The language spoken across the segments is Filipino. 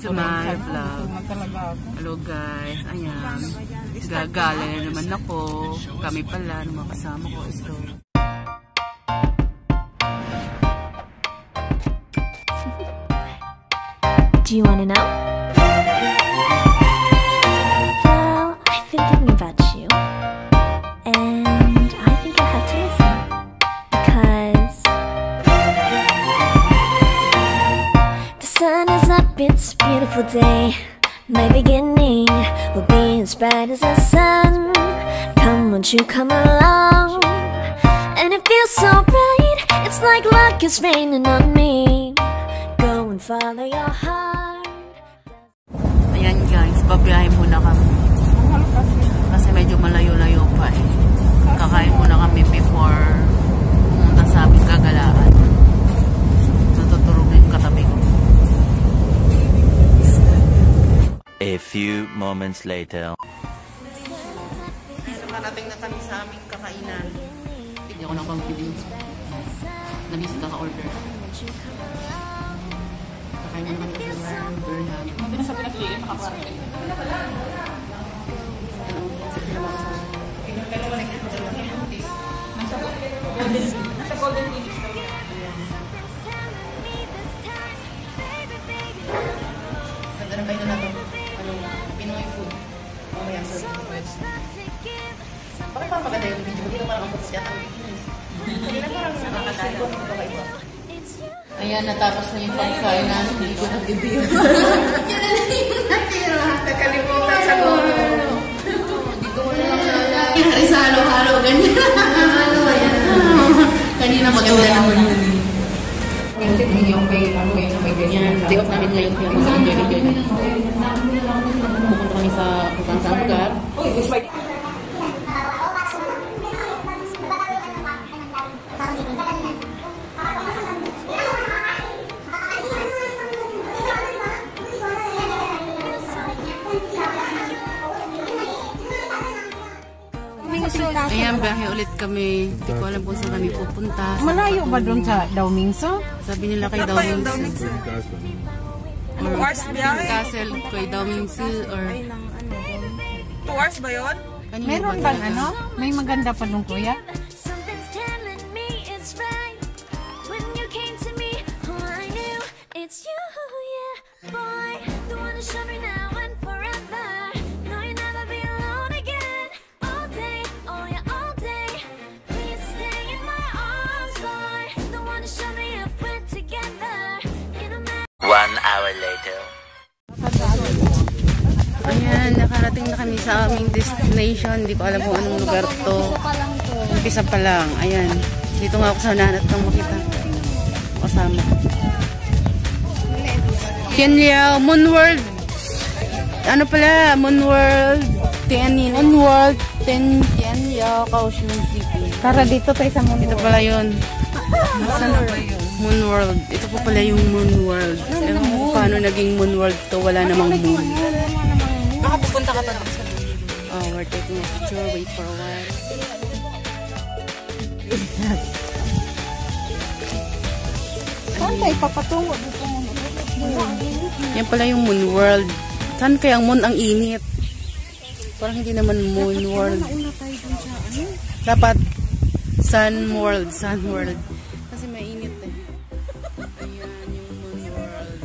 to my vlog. Hello guys, ayan. Gagala na naman ako. Kami pala, ng mga kasama ko. Ito. Do you wanna know? Well, I've been thinking about you. And I think I have to listen. Because the sun is up, it's a beautiful day. My beginning will be as bright as the sun. Come, won't you come along? And it feels so bright, it's like luck is raining on me. Go and follow your heart. Ayan guys, babiyahe muna kami. Kasi medyo malayo-layo pa eh. Kakain muna kami before pumunta sa aming gagalaan. Natutulog yung katabi ko. A few moments later. Nakarating na kami sa aming kakainan. Hindi ako nakapagpilin. Nabisi ka ka-order. Kakain naman kami sa Burnham. Hindi na sa pinagpiliin, makaparate. Nasa Golden Pieces. Ganda na kayo na natin. Pinoy food. Mamaya sa service. Bakit parang maganda yung video? Hindi na parang ang putos yata ang bikinis. Hindi na parang nakakasalo. Ayan, natapos na yung pagkain na hindi ko nag-review. Yan na yung natira. Nakalimutan sa gulo. Dito ko na lang siya. Kaya sa halo-halo, ganyan. Halo, ayan. Kanina maganda naman yun. Kasi yung may ganyan. Day off namin ngayon kaya mag-enjoy na. Pupunta kami sa kung saan lugar. Ayan, biyahe ulit kami. Hindi ko alam kung saan kami pupunta. Malayo ba doon sa Daumingso? Sabi nila kay Daumingso. Or Castle kay Daumingso or 2 hours ba yun? Meron bang ano? May maganda pa doon, kuya? Something's telling me it's right. When you came to me, oh, I knew it's you, yeah. Boy, the one who showed me now and forever. No, you'll never be alone again. All day, oh yeah, all day. Please stay in my arms, boy. The one who showed me if we're together. You know, 1 hour later. ayan, nakarating na kami sa aming destination. Hindi ko alam kung anong lugar to. Umpisa pa lang. Ayan. Dito nga ako sa unahan at nang makita. Kasama. Kenya, Moonworld. Ano pala? Moonworld. Moonworld. Kenya, Kaohsiung City. Tara dito tayo sa Moonworld. Ito pala yun. Moonworld. Ito po pala yung Moonworld. Ewan ko kung paano naging Moonworld to. Wala namang moon. Baka pupunta ka pa doon sa Oh, we're taking a picture. Wait for a while. Saan tayo papatungo dito? Yan pala yung Moonworld. Saan kayang moon ang init? Parang hindi naman Moonworld. Dapat Sun World. Sun World. Kasi mainit eh. Ayan yung Moonworld.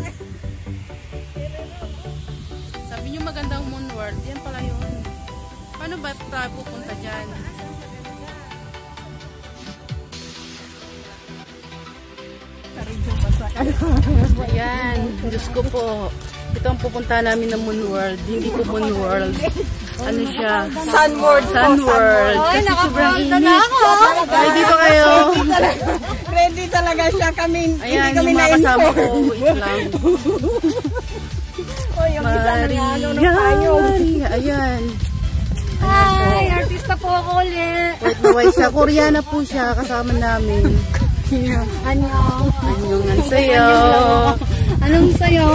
Sabi nyo magandang Moonworld. Yan pala yun. Paano ba tayo pupunta dyan? Ayan. Diyos ko po. Ito ang pupunta namin ng Moonworld. Hindi po Moonworld. Ano siya? Sunworld. Sunworld. Kasi sobrang init. Ay, dito kayo. Ready talaga siya kami. Ayan, hindi kami yung mga kasama ko. Wait lang. Maria. Ayan. Hi, artista po ako ulit. Wait na wait siya. Koreana po siya. Kasama namin. Annyeong. Annyeong ang sayo. Anong sayo?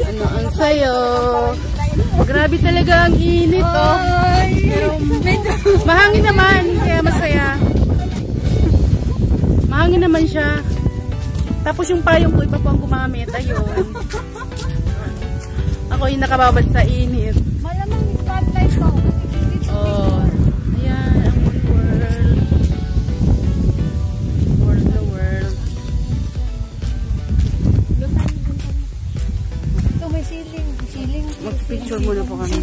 Ano ang sayo? Grabe talaga ang init, oh. Pero mahangin naman, kaya masaya. Mahangin naman siya. Tapos yung payong ko, iba po ang gumamit. Ayun. ako'y nakababad sa init. Malamang spotlight ko. Oh, ayan, ang world. World na world. Ito may ceiling. Ceiling. Mag-picture muna po kami.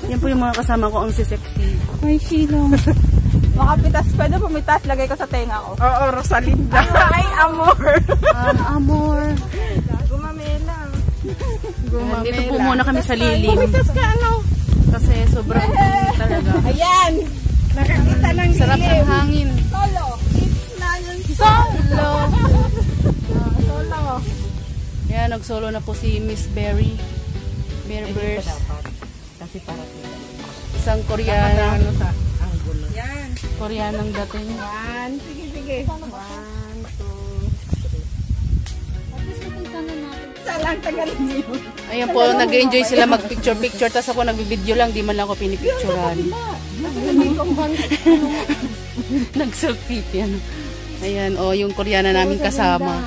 Yan po yung mga kasama ko ang si Sexy. May ceiling. Makapitas, pwede pumitas, lagay ko sa tenga ko. Oo, Rosalinda. Ay, amor! Amor. Gumamela. Dito po muna kami sa lilim. Pumitas ka, ano? Kasi sobrang init talaga. Ayan! Nakakita ng Sarap ng hangin. Solo! It's not yung Solo! solo. Yan, nag-solo na po si Miss Berry. Bears. Kasi para Isang Koreana. sa angulo. Yan. Koreanang dating. One. Sige, sige. 1, 2, 3. Sa lang tagalin niyo. Ayan po, nag-enjoy sila mag-picture-picture. Tapos ako nag-video lang, di man lang ako pinipicturean. Nag-selfie yan. Ayan, oh, yung Koreana namin kasama.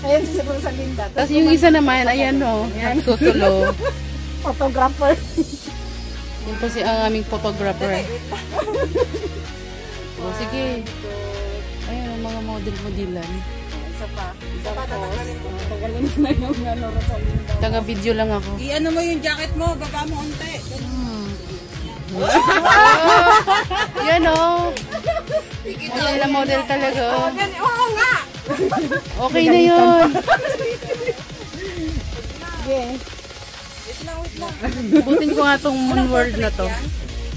Ayan si Rosalinda. Tapos yung isa naman, ayan oh, nagsusulo. Photographer. Yan po si ang aming photographer. Oh, sige. Ayan ang mga model-modelan. Isa pa. Isa pa, tagalin na yung ano, Rosalinda. Taga-video lang ako. I-ano mo yung jacket mo, baba mo unti. Yan oh. Model na model talaga. Oh. Oo nga! Okay na yun. Okay. Wait lang. Butin ko nga tong moon world na to.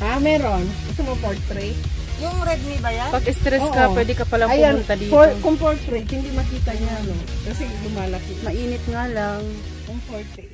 Ah, meron. Gusto mo portrait? Yung Redmi ba yan? Pag stress ka, Oo. pwede ka palang Ayan, pumunta dito. kung portrait, hindi makita niya, no? Kasi lumalaki. Mainit nga lang. Kung portrait.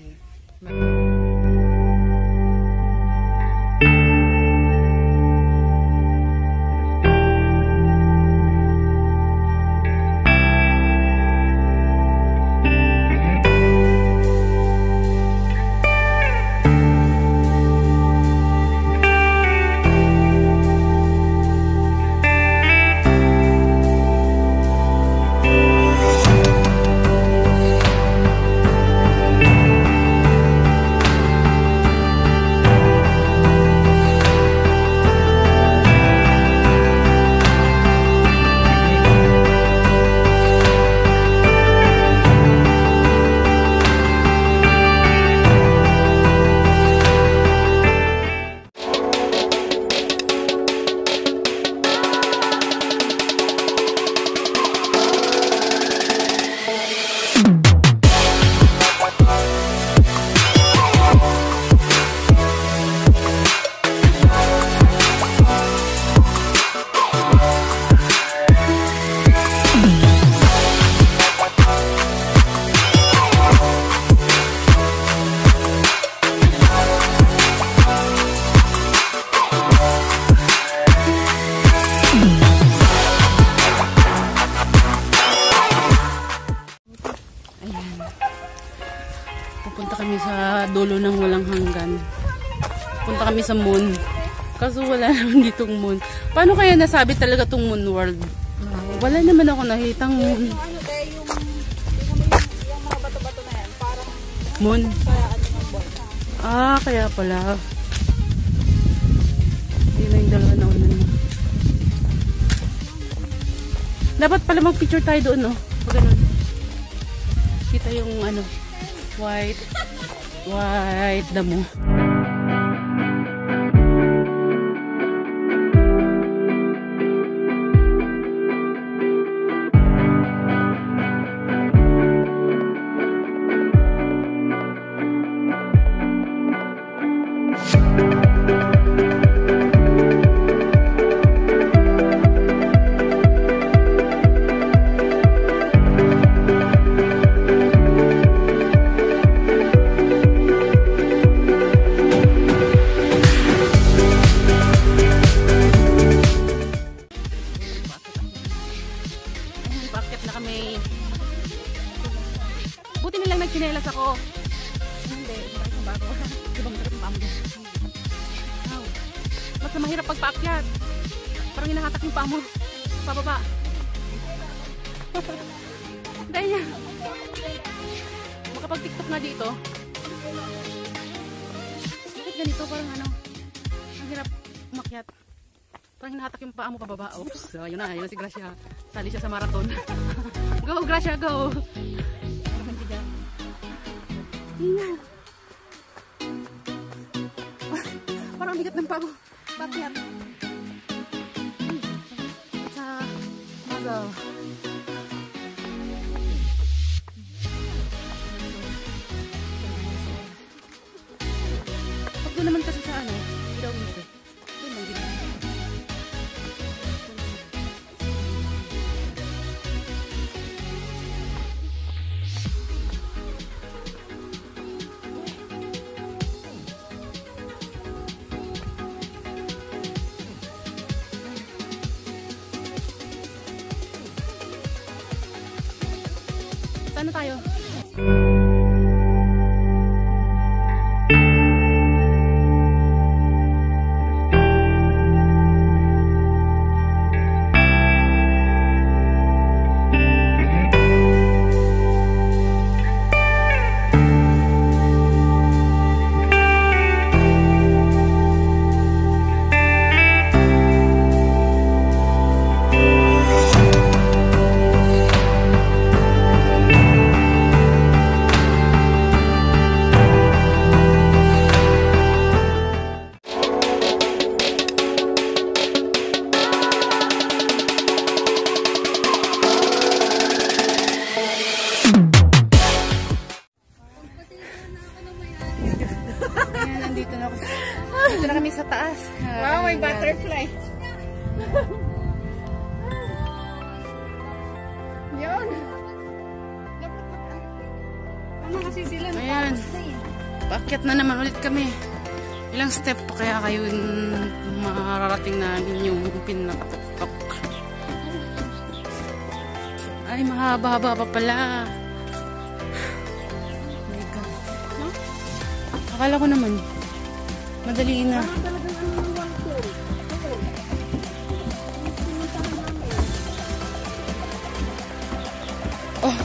Pupunta kami sa dulo ng walang hanggan. Punta kami sa moon. Kaso wala naman ditong moon. Paano kaya nasabi talaga tong moon world? Wala naman ako nakitang moon. Yung mga bato-bato na yan, parang Moon? kaya ano ng buwan. Ah, kaya pala. Yun na yung dalawa na unan. Dapat pala mag-picture tayo doon, no? Pag ganun. Kita yung ano, white damo. Buti nilang nagchinelas ako. Hindi, bakit ang bago? Diba masarap ang pamo? Wow. Mas mahirap pagpaakyat. Parang hinahatak yung pamo. Pababa. Dahil niya. Makapag-tiktok nga dito. ganito, parang ano, ang hirap umakyat. Parang hinahatak yung paa mo pababa. Oops, so, yun na si Gracia. Sali siya sa marathon. Go, Gracia, go! Tingnan. Parang bigat ng paa mo. Pakyat. Sa muzzle. Pag doon naman kasi sa ano, hindi daw gusto. Doon lang din. Saan na tayo? Nandito na ako. Dito na kami sa taas. Wow, may butterfly. Yun. Ano kasi sila? Ayan. Paakyat na naman ulit kami. Ilang step pa kaya kayo mararating namin yung pinakatuktok. Ay, mahaba-haba pa pala. Oh my God. No? Akala ko naman. Madali na. Oh.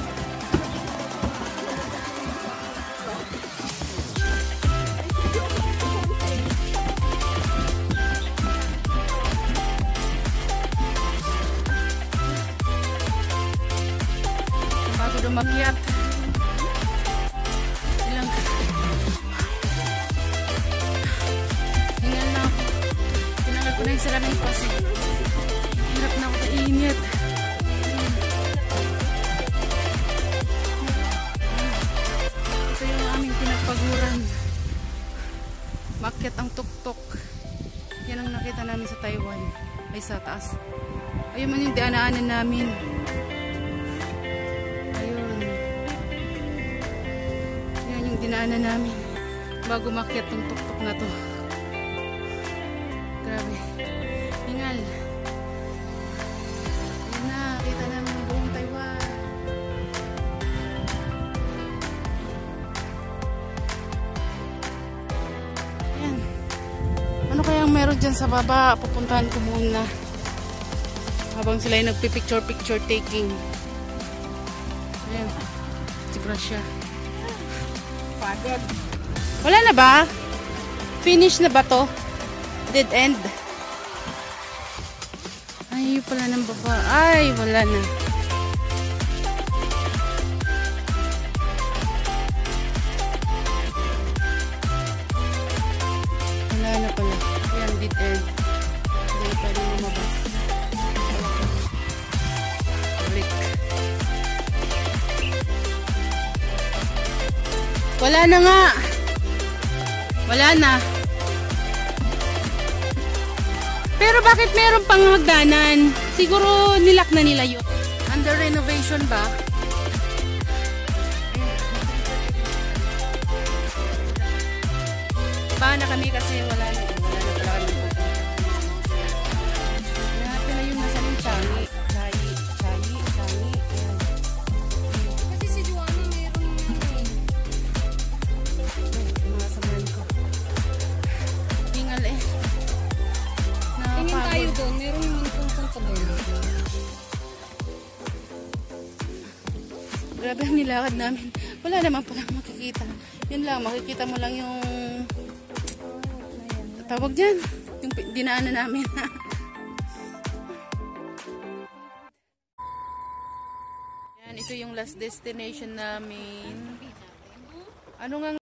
Bago dumakyat. Ilang hingal na ako. Tinanggal ko na yung salamin ko kasi hirap na ako sa init. Ito yung aming pinagpaguran. Makyat ang tuktok. Yan ang nakita namin sa Taiwan. Ay, sa taas. Ayun man yung dinaanan namin. Ayun. Yan yung dinaanan namin. Bago makyat tong tuktok na to. Grabe. Hingal. Ayun na. Kita namin ang buong Taiwan. Ayan. Ano kayang meron dyan sa baba? Pupuntahan ko muna. Habang sila yung nagpipicture-picture taking. Ayan. Si Gracia. Pagod. Wala na ba? Finish na ba to? Dead end? Ay, pala ng baba. Ay, wala na. Wala na pala. Ayan, dead end. Hindi pa rin lumabas. Balik. Wala na nga. Wala na. Pero bakit meron pang hagdanan? Siguro nilak na nila yun. Under renovation ba? Baka na kami kasi wala na. Wala na pala kami. Hanapin na yung nasa ng Changi. Changi. Kasi si Juana meron Mga samahan ko. Hingal eh. tingin tayo Nakapagod. doon. Meron yung puntang pa doon. Grabe ang nilakad namin. Wala naman pala makikita. Yun lang, makikita mo lang yung Tawag dyan. Yung dinaanan namin. Yan, ito yung last destination namin. Ano nga?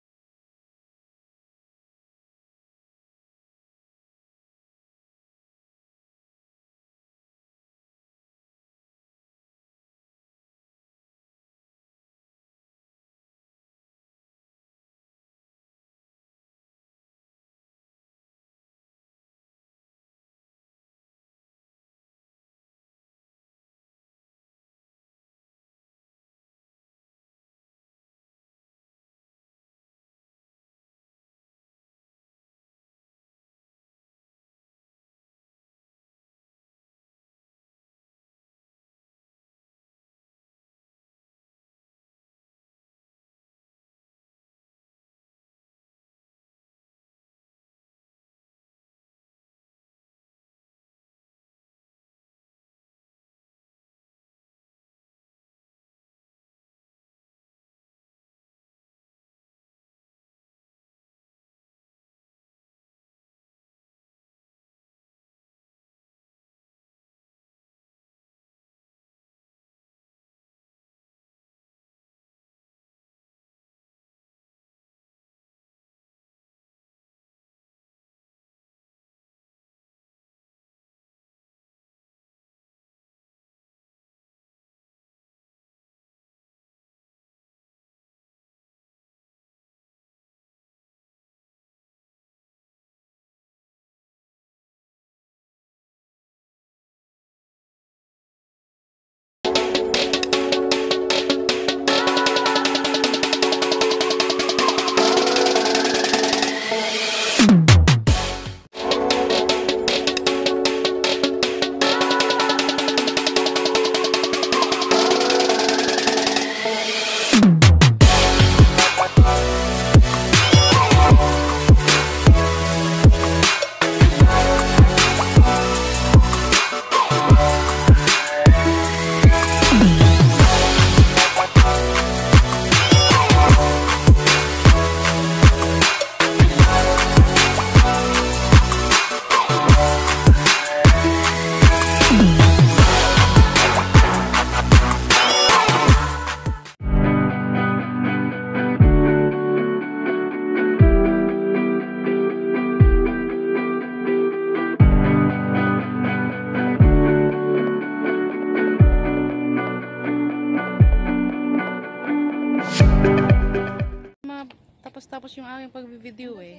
Tapos yung aking pag-video eh.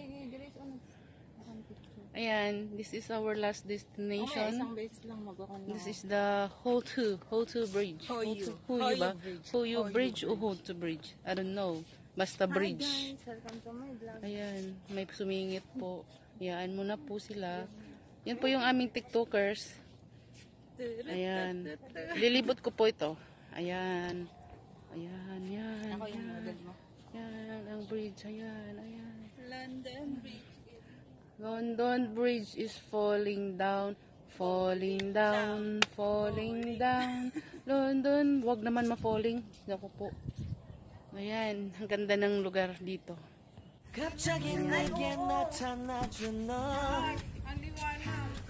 Ayan, this is our last destination. Isang beses lang mag-ako. This is the Hotu Bridge. Huyu ba? Huyu Bridge o Hotu Bridge? I don't know. Basta bridge. Hi guys, welcome to my vlog. Ayan, may sumingit po. Yaan mo na po sila. Yan po yung aming TikTokers. Ayan. Lilibot ko po ito. Ayan. Ayan, yan. Ako yung model mo. Yan, ang bridge. Ayan, ayan. London Bridge. London Bridge is falling down. Falling down. Falling down. London. Wag naman ma-falling. Naku po. Ayan, ang ganda ng lugar dito. 갑자기 내게 나타나준 너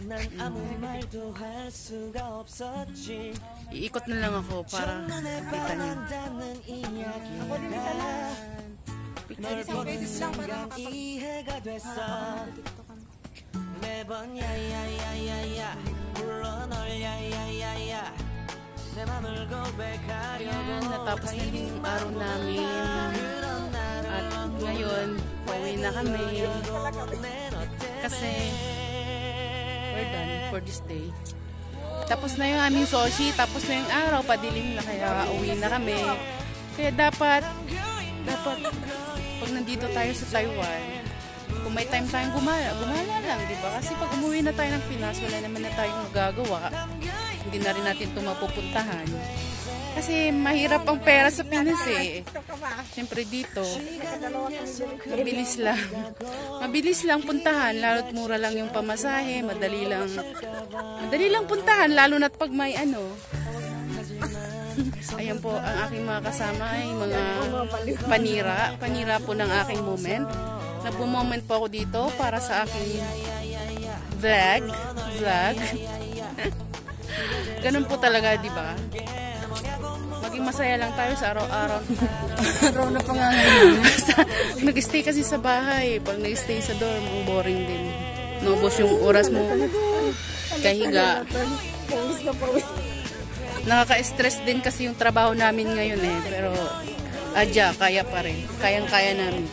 난 아무 말도 할 수가 없었지 Iikot na lang ako para 첫눈에 kita niyo. 반한다는 이야기가 널 보는 순간 이해가 됐어 매번 야야야야야 불러 널 야야야야 내 맘을 고백하려고 Ayan, natapos na yung araw namin. At ngayon, pauwi na kami. Kasi, we're done for this day. Tapos na yung aming soshi, tapos na yung araw, padilim na, kaya uwi na kami. Kaya dapat, pag nandito tayo sa Taiwan, kung may time tayong gumala lang, di ba? Kasi pag umuwi na tayo ng Pinas, wala naman na tayong magagawa. Hindi na rin natin ito mapupuntahan. Kasi mahirap ang pera sa Pinas eh. Siyempre dito, mabilis lang. Mabilis lang puntahan, lalo't mura lang yung pamasahe, madali lang puntahan, lalo na't pag may ano. Ayan po ang aking mga kasama ay mga panira po ng aking moment. Nagpo-moment po ako dito para sa aking vlog. Ganun po talaga, di ba? Maging masaya lang tayo sa araw-araw. Araw na pangangailangan. Nag-stay kasi sa bahay. Pag nag-stay sa dorm, ang boring din. Naubos yung oras mo. Kahiga. Pawis na pawis. Nakaka-stress din kasi yung trabaho namin ngayon eh. Pero, adya, kaya pa rin. Kayang-kaya namin.